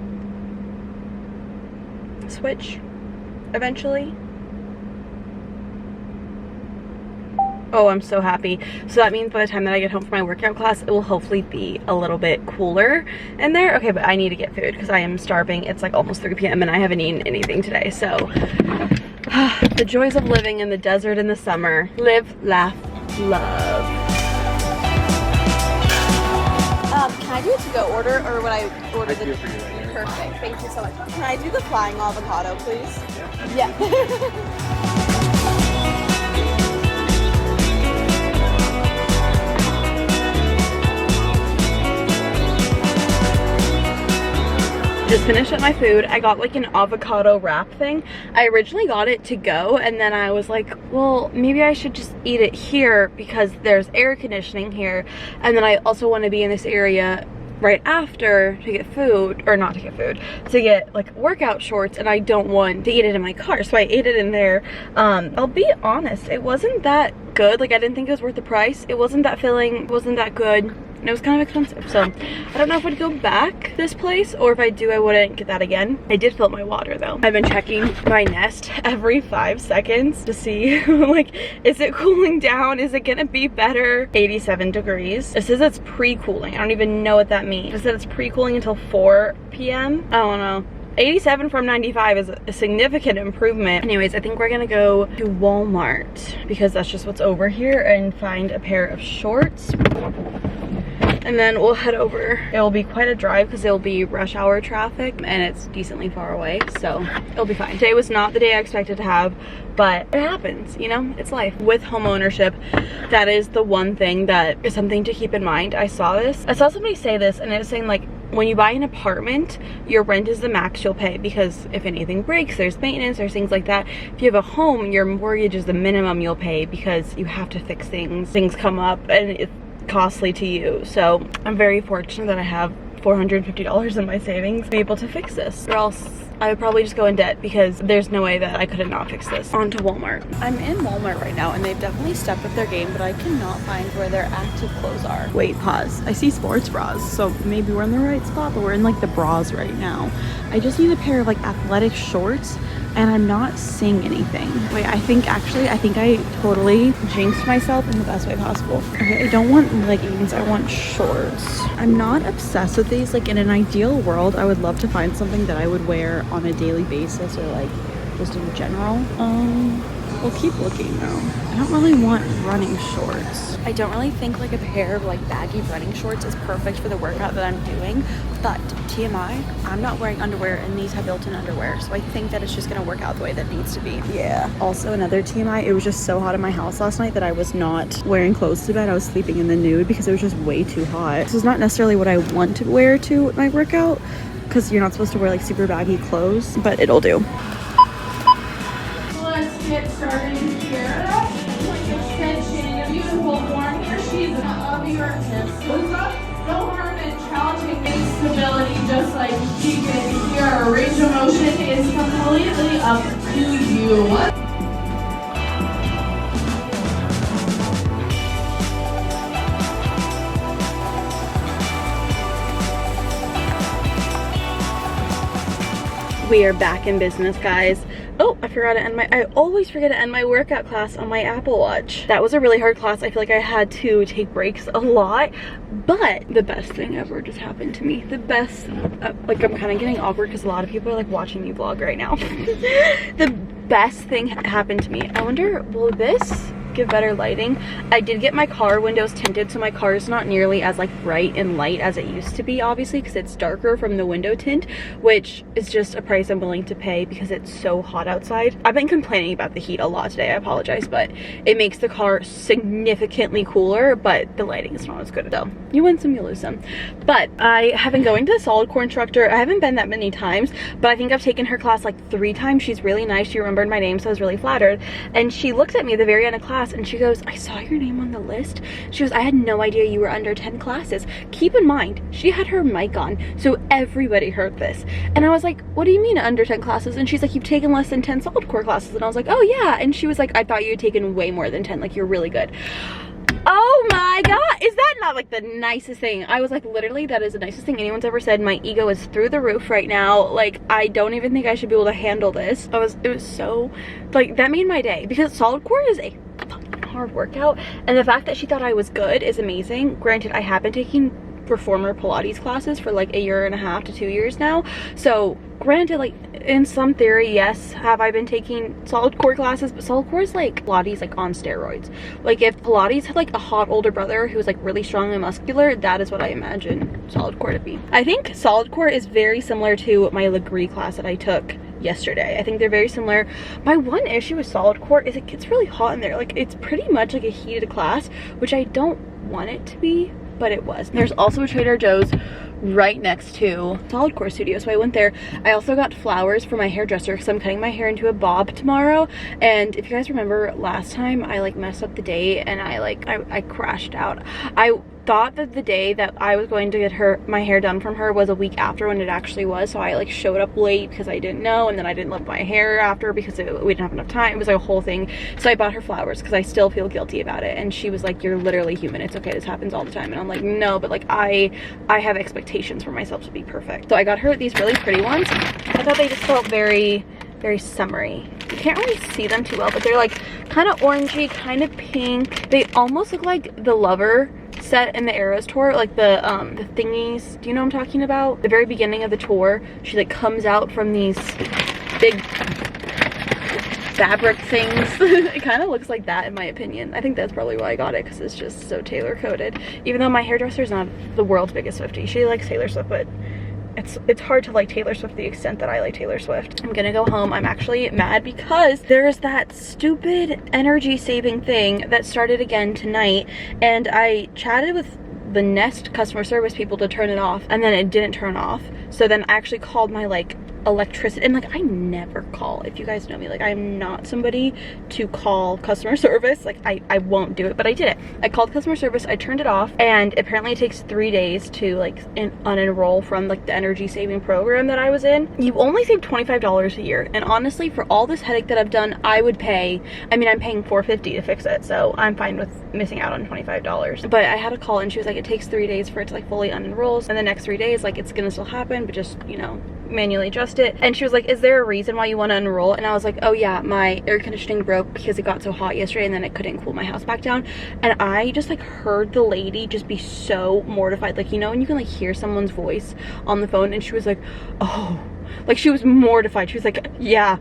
switch eventually? Oh, I'm so happy. So that means by the time that I get home from my workout class, it will hopefully be a little bit cooler in there. Okay, but I need to get food because I am starving. It's like almost 3 p.m. and I haven't eaten anything today. So the joys of living in the desert in the summer. Live, laugh, love. Can I do a to-go order, or would I order the... Perfect, thank you so much. Can I do the flying avocado, please? Yeah. Just finished up my food. I got like an avocado wrap thing. I originally got it to go, and then I was like, well, maybe I should just eat it here because there's air conditioning here, and then I also want to be in this area right after to get food, or not to get food, to get like workout shorts, and I don't want to eat it in my car, so I ate it in there. I'll be honest, it wasn't that good. Like, I didn't think it was worth the price. It wasn't that filling, it wasn't that good. And it was kind of expensive, so I don't know if I'd go back this place, or if I do, I wouldn't get that again. I did fill up my water though. I've been checking my Nest every 5 seconds to see like, is it cooling down? Is it gonna be better? 87 degrees. It says it's pre-cooling. I don't even know what that means. It said it's pre-cooling until 4 p.m. I don't know. 87 from 95 is a significant improvement. Anyways, I think we're gonna go to Walmart because that's just what's over here, and find a pair of shorts. And then we'll head over. It will be quite a drive because it will be rush hour traffic, and it's decently far away, so it'll be fine. Today was not the day I expected to have, but it happens, you know, it's life. With home ownership, that is the one thing that is something to keep in mind. I saw somebody say this, and it was saying like, when you buy an apartment, your rent is the max you'll pay, because if anything breaks, there's maintenance, there's things like that. If you have a home, your mortgage is the minimum you'll pay because you have to fix things. Things come up and it's costly to you. So I'm very fortunate that I have $450 in my savings to be able to fix this, or else I would probably just go in debt, because there's no way that I could have not fixed this. On to Walmart. I'm in Walmart right now, and they've definitely stepped up their game, but I cannot find where their active clothes are. Wait, pause. I see sports bras, so maybe we're in the right spot, but we're in like the bras right now. I just need a pair of like athletic shorts, and I'm not seeing anything. Wait, I think I totally jinxed myself in the best way possible. Okay, I don't want leggings, I want shorts. I'm not obsessed with these. Like, in an ideal world, I would love to find something that I would wear on a daily basis, or like just in general. We'll keep looking though. I don't really want running shorts. I don't really think like a pair of like baggy running shorts is perfect for the workout that I'm doing, but TMI, I'm not wearing underwear, and these have built-in underwear, so I think that it's just gonna work out the way that it needs to be. Yeah. Also, another TMI, it was just so hot in my house last night that I was not wearing clothes to bed. I was sleeping in the nude because it was just way too hot. This is not necessarily what I want to wear to my workout, because you're not supposed to wear like super baggy clothes, but it'll do. Get started here. Like extension, beautiful form. Here she's of your hips. No harm in challenging base stability, just like Keegan here. Range of motion is completely up to you. We are back in business, guys. Oh, I always forget to end my workout class on my Apple Watch. That was a really hard class. I feel like I had to take breaks a lot, but the best thing ever just happened to me. The best, like, I'm kind of getting awkward because a lot of people are like watching me vlog right now. The best thing happened to me. I wonder, will this give better lighting. I did get my car windows tinted, so my car is not nearly as like bright and light as it used to be, obviously, because it's darker from the window tint, which is just a price I'm willing to pay because it's so hot outside. I've been complaining about the heat a lot today, I apologize, but it makes the car significantly cooler, but the lighting is not as good. So you win some, you lose some. But I have been going to the Solidcore instructor. I haven't been that many times, but I think I've taken her class like 3 times. She's really nice. She remembered my name, so I was really flattered. And she looked at me at the very end of class and she goes, I saw your name on the list. She goes, I had no idea you were under 10 classes. Keep in mind, she had her mic on, so everybody heard this. And I was like, what do you mean under 10 classes? And she's like, you've taken less than 10 Solidcore classes. And I was like, oh yeah. And she was like, I thought you had taken way more than 10, like you're really good. Oh my god, is that not like the nicest thing? I was like, literally, that is the nicest thing anyone's ever said. My ego is through the roof right now. Like, I don't even think I should be able to handle this. It was so, like, that made my day, because Solidcore is a fucking hard workout, and the fact that she thought I was good is amazing. Granted, I have been taking reformer Pilates classes for like 1.5 to 2 years now, so granted, like, in some theory, yes, have I been taking Solidcore classes, but Solidcore is like Pilates like on steroids. Like, if Pilates had like a hot older brother who's like really strong and muscular, that is what I imagine Solidcore to be. I think Solidcore is very similar to my Legree class that I took yesterday. I think they're very similar. My one issue with Solidcore is it gets really hot in there. Like, it's pretty much like a heated class, which I don't want it to be, but it was. There's also a Trader Joe's right next to Solidcore studio, so I went there. I also got flowers for my hairdresser because I'm cutting my hair into a bob tomorrow, and if you guys remember last time, I like messed up the date and I crashed out. I thought that the day that I was going to get my hair done from her was a week after when it actually was, so I like showed up late because I didn't know, and then I didn't love my hair after because we didn't have enough time. It was like a whole thing. So I bought her flowers because I still feel guilty about it, and she was like, you're literally human, it's okay, this happens all the time. And I'm like, no, but like I have expectations for myself to be perfect. So I got her these really pretty ones. I thought they just felt very summery. You can't really see them too well, but they're like kind of orangey, kind of pink. They almost look like the Lover set in the Eras tour, like the thingies. Do you know what I'm talking about? The very beginning of the tour, she like comes out from these big fabric things. It kind of looks like that, in my opinion. I think that's probably why I got it, because it's just so Taylor coded. Even though my hairdresser is not the world's biggest Swiftie. She likes Taylor Swift, but it's hard to like Taylor Swift the extent that I like Taylor Swift. I'm gonna go home. I'm actually mad because there's that stupid energy saving thing that started again tonight, and I chatted with the Nest customer service people to turn it off, and then it didn't turn off. So then I actually called my like electricity, and like I never call, if you guys know me, like I'm not somebody to call customer service. Like I won't do it, but I did it. I called customer service, I turned it off, and apparently it takes 3 days to like unenroll from like the energy saving program that I was in. You only save $25 a year, and honestly, for all this headache that I've done, I would pay, I mean, I'm paying $450 to fix it, so I'm fine with missing out on $25. But I had a call, and she was like, it takes 3 days for it to like fully unenroll, and the next 3 days like it's gonna still happen, but just, you know, manually adjust it. And she was like, is there a reason why you want to enroll? And I was like, oh yeah, my air conditioning broke because it got so hot yesterday, and then it couldn't cool my house back down. And I just like heard the lady just be so mortified, like, you know, when you can like hear someone's voice on the phone, and she was like, oh, like she was mortified. She was like, yeah,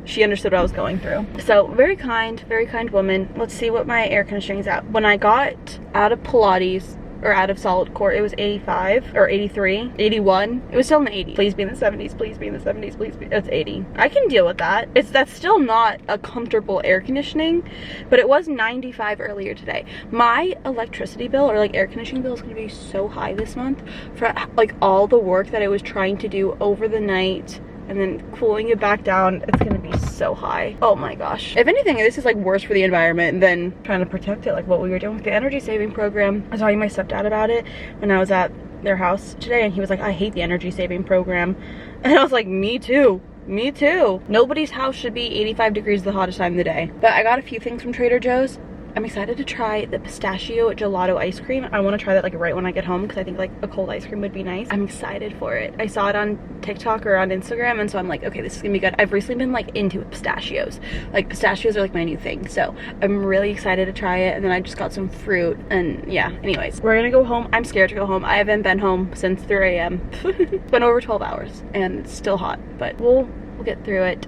she understood what I was going through. So very kind woman. Let's see what my air conditioning is at. When I got out of Pilates, or out of Solidcore, it was 85 or 83, 81. It was still in the 80s. Please be in the 70s, please be in the 70s, please be. It's 80. I can deal with that. That's still not a comfortable air conditioning, but it was 95 earlier today. My electricity bill, or like air conditioning bill, is gonna be so high this month for like all the work that I was trying to do over the night and then cooling it back down. It's gonna be so high. Oh my gosh. If anything, this is like worse for the environment than trying to protect it, like what we were doing with the energy saving program. I was talking to my stepdad about it when I was at their house today, and he was like, I hate the energy saving program. And I was like, me too. Me too. Nobody's house should be 85 degrees the hottest time of the day. But I got a few things from Trader Joe's. I'm excited to try the pistachio gelato ice cream. I want to try that like right when I get home, because I think like a cold ice cream would be nice. I'm excited for it. I saw it on TikTok or on Instagram, and so I'm like, okay, this is gonna be good. I've recently been like into pistachios. Like pistachios are like my new thing, so I'm really excited to try it. And then I just got some fruit, and yeah, anyways, we're gonna go home. I'm scared to go home. I haven't been home since 3 a.m. It's been over 12 hours and it's still hot, but we'll we'll get through it.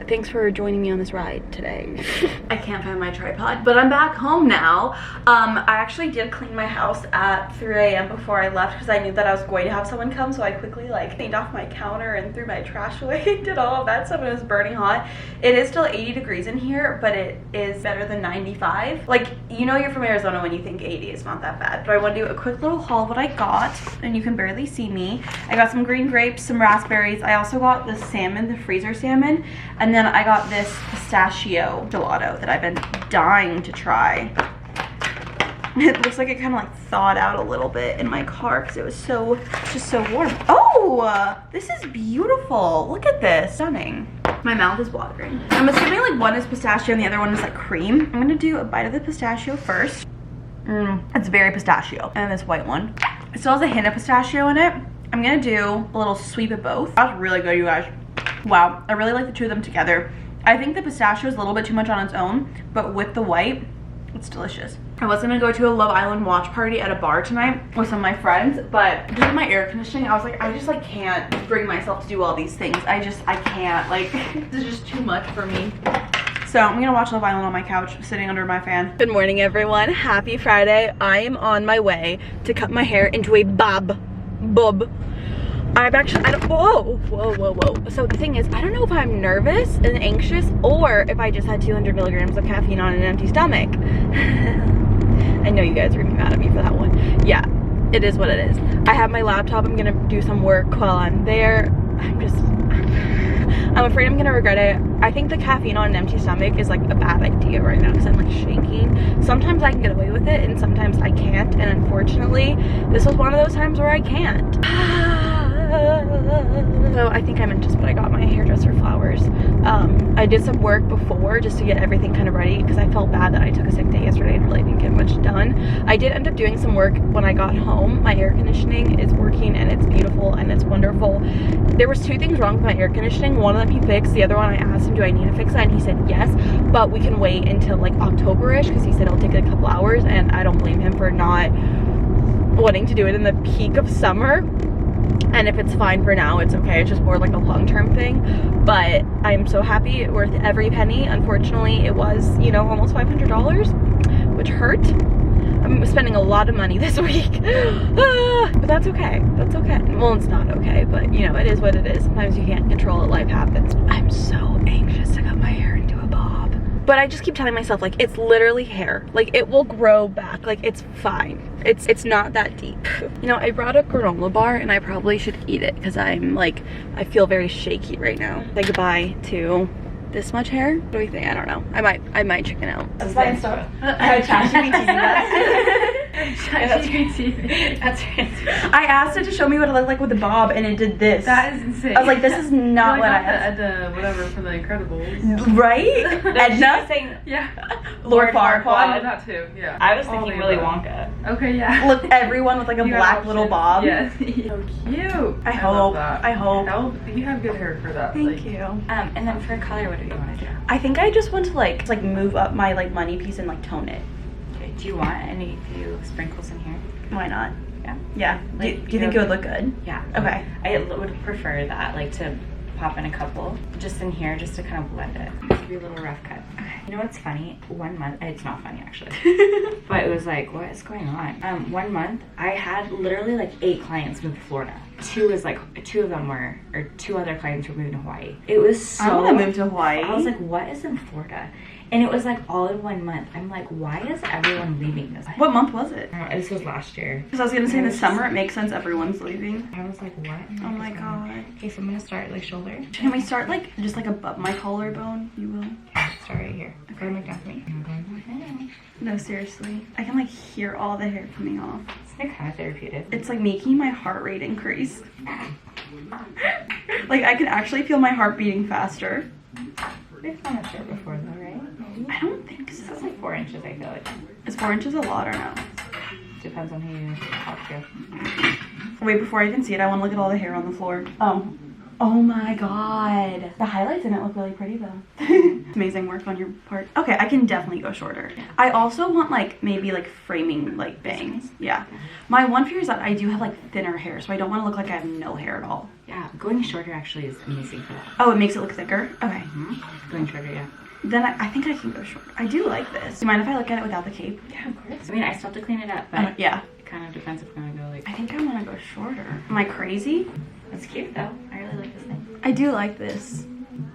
Thanks for joining me on this ride today. I can't find my tripod, but I'm back home now. I actually did clean my house at 3 a.m. before I left because I knew that I was going to have someone come, so I quickly like cleaned off my counter and threw my trash away, did all of that stuff, and it was burning hot. It is still 80 degrees in here, but it is better than 95. Like, you know you're from Arizona when you think 80 is not that bad. But I want to do a quick little haul of what I got, and you can barely see me. I got some green grapes, some raspberries. I also got the salmon, the freezer salmon, and then I got this pistachio gelato that I've been dying to try. It looks like it kind of like thawed out a little bit in my car because it was just so warm. Oh, this is beautiful. Look at this. Stunning. My mouth is watering. I'm assuming like one is pistachio and the other one is like cream. I'm gonna do a bite of the pistachio first. It's very pistachio. And this white one, it still has a hint of pistachio in it. I'm gonna do a little sweep of both. That's really good, you guys. Wow, I really like the two of them together. I think the pistachio is a little bit too much on its own, but with the white, it's delicious. I was gonna go to a Love Island watch party at a bar tonight with some of my friends, but due to my air conditioning, I was like, I just like can't bring myself to do all these things. I can't, like, this is just too much for me. So I'm gonna watch Love Island on my couch, sitting under my fan. Good morning, everyone. Happy Friday. I am on my way to cut my hair into a bob. Whoa. So the thing is, I don't know if I'm nervous and anxious or if I just had 200 milligrams of caffeine on an empty stomach. I know you guys are gonna be mad at me for that one. Yeah, it is what it is. I have my laptop. I'm gonna do some work while I'm there. I'm afraid I'm gonna regret it. I think the caffeine on an empty stomach is like a bad idea right now because I'm like shaking. Sometimes I can get away with it and sometimes I can't, and unfortunately this was one of those times where I can't. So I think I meant just, but I got my hairdresser flowers. I did some work before just to get everything kind of ready because I felt bad that I took a sick day yesterday and really didn't get much done. I did end up doing some work when I got home. My air conditioning is working and it's beautiful and it's wonderful. There was 2 things wrong with my air conditioning. One of them he fixed. The other one I asked him, do I need to fix that? And he said yes, but we can wait until like October-ish because he said it'll take a couple hours, and I don't blame him for not wanting to do it in the peak of summer. And if it's fine for now, it's okay. It's just more like a long-term thing. But I'm so happy, worth every penny. Unfortunately, it was, you know, almost $500, which hurt. I'm spending a lot of money this week. But that's okay. That's okay. Well, it's not okay, but you know, it is what it is. Sometimes you can't control it. Life happens. I'm so anxious to cut my hair into a bob. But I just keep telling myself, like, it's literally hair. Like, it will grow back. Like, it's fine. It's not that deep. You know, I brought a granola bar and I probably should eat it because I'm like, I feel very shaky right now. Say goodbye to this much hair. What do we think? I don't know. I might chicken out. That's fine stuff. ChatGPT that. That's right. I asked it to show me what it looked like with the bob, and it did this. That is insane. I was like, this is not what I had. The whatever from The Incredibles. Right? Edna? Saying Yeah. Lord Farquaad. Oh, that too. Yeah. I was All thinking the Willy above. Wonka. Okay, yeah. Look, everyone with like a You have black little options. bob. Yes. So cute. I love hope. that. I hope. You have good hair for that. Thank you. And then for color, what do you want to do? I think I just want to like move up my like money piece and like tone it. Okay, do you want any few sprinkles in here? Why not? Yeah. Yeah. Like, Do you think it would look good? Yeah. Okay. I would prefer that, like to pop in a couple just in here, just to kind of blend it. Give you a little rough cut. Okay. You know what's funny? 1 month, it's not funny actually, but it was like, what is going on? 1 month, I had literally like 8 clients move to Florida. 2 of them were, or 2 other clients were moving to Hawaii. It was so. I want to move to Hawaii. I was like, what is in Florida? And it was like all in 1 month. I'm like, why is everyone leaving this? What month was it? This was last year. Because I was gonna say in the summer it makes sense everyone's leaving. I was like, what? Oh my god. Okay, so I'm gonna start like shoulder. Can we start like just like above my collarbone? You will. Okay, start right here. Go to down for me. No, seriously. I can like hear all the hair coming off. It's like kind of therapeutic. It's like making my heart rate increase. Like I can actually feel my heart beating faster. We've done a shirt before though, right? Maybe? I don't think so. It's like 4 inches, I feel like. Is 4 inches a lot or no? Depends on who you talk to. Wait, before I even see it, I want to look at all the hair on the floor. Oh. Oh my god. The highlights in it look really pretty though. Amazing work on your part. Okay, I can definitely go shorter. I also want like maybe like framing like bangs. Yeah. My one fear is that I do have like thinner hair, so I don't want to look like I have no hair at all. Yeah, going shorter actually is amazing for that. Oh, it makes it look thicker? Okay. Going shorter, yeah. Then I think I can go short. I do like this. Do you mind if I look at it without the cape? Yeah, of course. I mean, I still have to clean it up, but yeah. it kind of depends if I'm gonna go like... I think I want to go shorter. Am I crazy? It's cute though. I really like this thing. I do like this.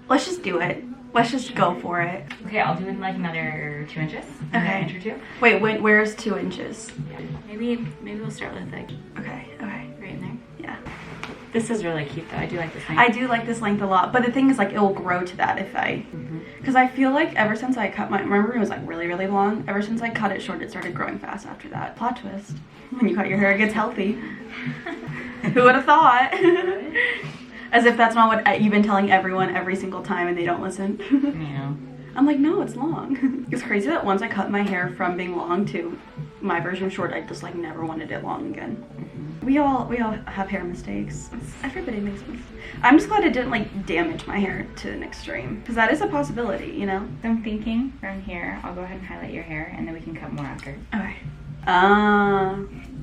Let's just do it. Let's just go for it. Okay, I'll do it in like another 2 inches. Another Okay. inch or two. Wait, where's 2 inches? Yeah. Maybe we'll start with like Okay, okay. right in there. Yeah. This is really cute though. I do like this thing. I do like this length a lot, but the thing is like it will grow to that if I, because I feel like ever since I cut remember it was like really, really long. Ever since I cut it short, it started growing fast after that. Plot twist. When you cut your hair, it gets healthy. Who would have thought? As if that's not what you've been telling everyone every single time and they don't listen. Yeah. I'm like, no, it's long. It's crazy that once I cut my hair from being long to my version short, I just like never wanted it long again. We all have hair mistakes. Everybody makes mistakes. I'm just glad it didn't like damage my hair to an extreme, because that is a possibility, you know? So I'm thinking from here, I'll go ahead and highlight your hair and then we can cut more after. Okay.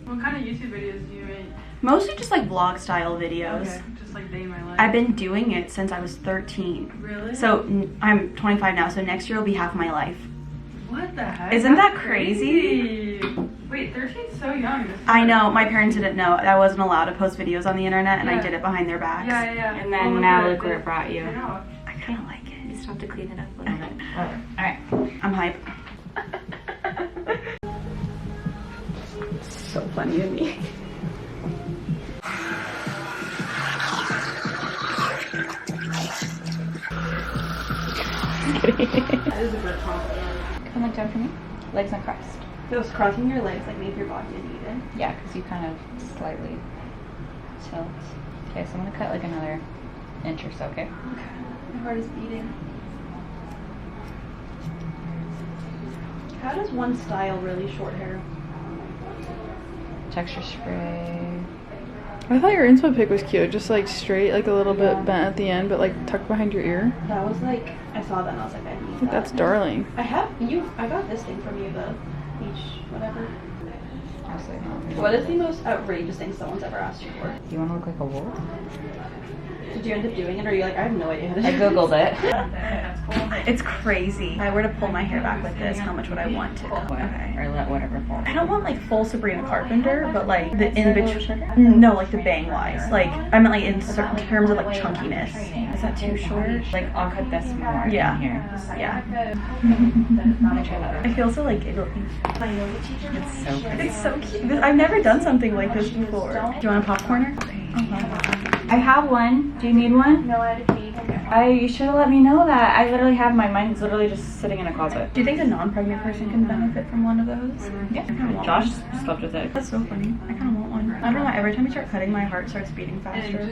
What kind of YouTube videos do you make? Mostly just like vlog style videos. Okay, just like day in my life. I've been doing it since I was 13. Really? So I'm 25 now, so next year will be half my life. What the heck? Isn't that That's crazy? Wait, 13's so young. I know, my parents didn't know. I wasn't allowed to post videos on the internet, and I Yeah. did it behind their backs. Yeah. And then now look where it brought you. I know. I kind of like You it. just have to clean it up a little bit. Alright. I'm hype. So funny to me. Come look down for me. Legs uncrossed. Those crossing your legs like make your body uneven. Yeah, because you kind of slightly tilt. Okay, so I'm gonna cut like another inch or so, okay? Okay. My heart is beating. How does one style really short hair? Texture spray. I thought your inspo pic was cute, just like straight, like a little bit bent at the end, but like tucked behind your ear. That was like, I saw that and I was like, I need that. That's darling. I got this thing from you, the beach, whatever. Absolutely. What is the most outrageous thing someone's ever asked you for? Do you want to look like a wolf? Did you end up doing it, or are you like, I have no idea how to do I googled it. It's crazy. If I were to pull my hair back with this, how much would I want to? Okay. Or let whatever fall. I don't want like full Sabrina Carpenter, but like the individual. No, like the bang wise. Like I meant like in certain terms of like chunkiness. Is that too short? Like I'll cut this more Yeah. in here. Yeah. Let me try that. I feel so like it'll be. It's so pretty. It's so cute. I've never done something like this before. Do you want a popcorner? I have one. Do you need one? No, I had a cake. You should have let me know that. I literally have mine. Mine's literally just sitting in a closet. Do you think a non-pregnant person can benefit from one of those? Yeah. I kinda want Josh one. slept with it. That's so funny. I kind of want one. I don't know. Every time I start cutting, my heart starts beating faster.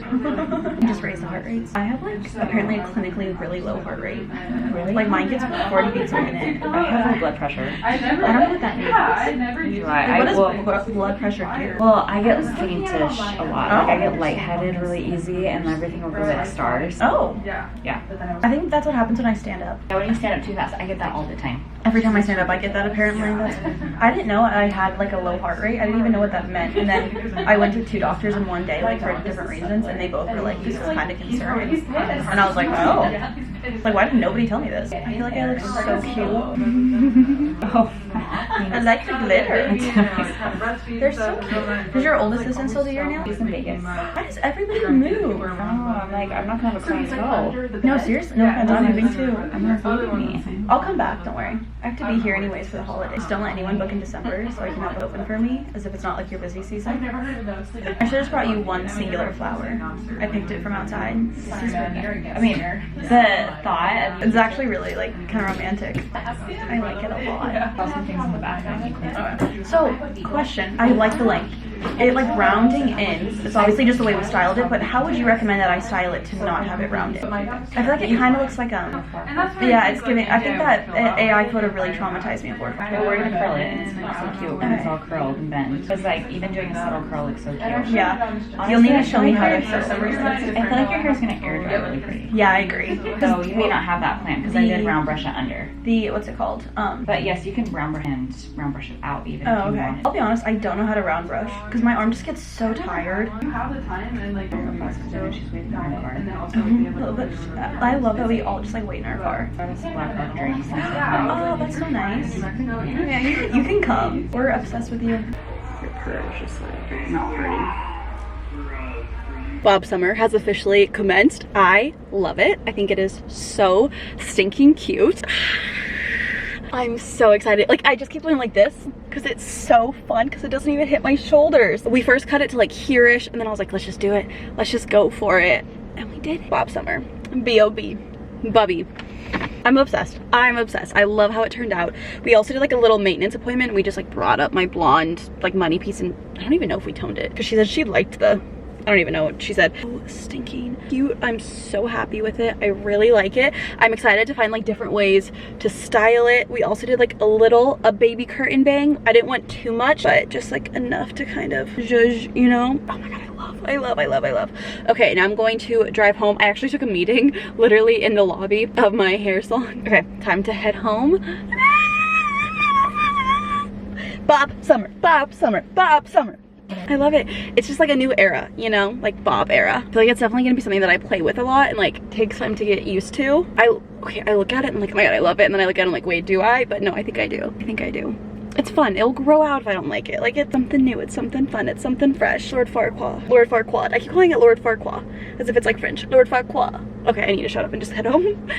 Just raise the heart rates. I have like apparently a clinically really low heart rate. Really? Like mine gets 40 beats a minute. I have low blood pressure. I never. I don't know what that means. Yeah, I never used Right. Like, what does well, blood pressure do? well, I get faintish a lot. Like I Oh. get lightheaded really easy, and everything will go like stars. Oh, Yeah. Yeah. I think that's what happens when I stand up. Now when you stand up too fast, I get that all the time. Every time I stand up, I get that apparently. I didn't know I had like a low heart rate. I didn't even know what that meant. And then I went to 2 doctors in one day, like for different reasons, and they both were like, this is kind of concerning. And I was like, oh. Like, why didn't nobody tell me this? I feel like I look so cute. Oh. I like the glitter. They're so cute. Does your oldest sister still do your nails? She's in Vegas. Why does everybody move? Oh, I'm like, I'm not gonna have a class go. No, seriously. No offense, I'm moving too. I'm not following me. I'll come back, don't worry. I have to be here anyways for the holidays. Don't let anyone book in December, so I can have it open for me, as if it's not like your busy season. I should have just brought you one singular flower. I picked it from outside. I mean, the thought of It's actually really like kind of romantic. I like it a lot. some things in the back. So, question. I like the length. it like rounding ends. It's obviously just the way we styled it, but how would you recommend that I style it to not have it rounded? I feel like it kind of looks like yeah, it's giving. I think that AI photo really traumatized me before. Well, we're gonna curl it, and it's gonna look so cute when it's all curled and bent. Because like even doing a subtle curl looks so cute. Yeah, you'll need to show me how to curl. I feel like your hair's gonna air dry really pretty. Yeah, I agree. So you may not have that plan because I did round brush it under. What's it called? But yes, you can round brush and round brush it out even if you okay. want. I'll be honest, I don't know how to round brush because my arm just gets so tired. You have the time and like She's waiting on my car. and then also be able to I love that we all just like wait in our car. Black rock drinks. Oh, that's so nice. Yeah, you can come. We're obsessed with you. Your purr is just like not hurting. Bob Summer has officially commenced. I love it. I think it is so stinking cute. I'm so excited. Like, I just keep doing like this because it's so fun because it doesn't even hit my shoulders. We first cut it to like here-ish and then I was like, let's just do it. Let's just go for it. And we did. Bob Summer. B.O.B. Bubby. I'm obsessed. I'm obsessed. I love how it turned out. We also did like a little maintenance appointment. We just like brought up my blonde like money piece and I don't even know if we toned it because she said she liked the, I don't even know what she said. Oh, stinking cute. I'm so happy with it. I really like it. I'm excited to find like different ways to style it. We also did like a baby curtain bang. I didn't want too much, but just like enough to kind of zhuzh, you know? Oh my God, I love. Okay, now I'm going to drive home. I actually took a meeting literally in the lobby of my hair salon. Okay, time to head home. Bob Summer, Bob Summer, Bob Summer. I love it. It's just like a new era, you know, like Bob era. I feel like it's definitely gonna be something that I play with a lot and like takes time to get used to. I look at it and like, oh my God, I love it. And then I look at it and like, wait, do I? But no, I think I do. It's fun. It'll grow out if I don't like it. Like, it's something new. It's something fun. It's something fresh. Lord Farquaad. Lord Farquaad. I keep calling it Lord Farquaad as if it's like French. Lord Farquaad. Okay, I need to shut up and just head home.